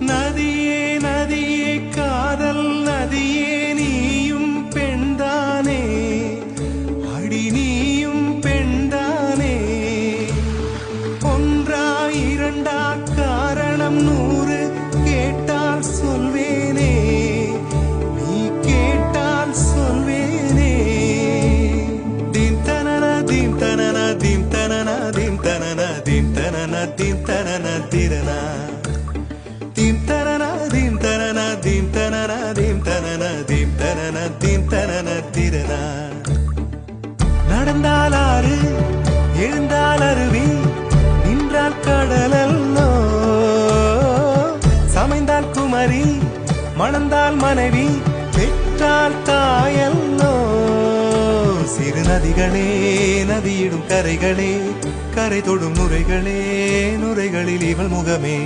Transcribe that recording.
நதியே நதியே காதல் நதியே நீயும் பெண்தானே அடி நீயும் பெண்தானே ஒன்றா இரண்டா காரணம் 100 கேட்டால் சொல்வேனே நீ கேட்டால் சொல்வேனே தீம் தனனா தீம் தனனா தீம் தனனா தீம் தனனா தீம் தனனா தீம் தனனா திரனா தீம் தனனா தீம் தனனா தீம் தனனா தீம் தனனா தீம் தனனா தீம் தனனா திரனா நடந்தால் ஆறு எழுந்தால் அருவி நின்றால் கடலல்லோ சமைந்தால் குமரி மணந்தால் மனைவி பெற்றால் தாயல்லோ சிறு நதிகளே நதியிடும் கரைகளே கரை தொடும் நுரைகளே நுரைகளில் இவள் முகமே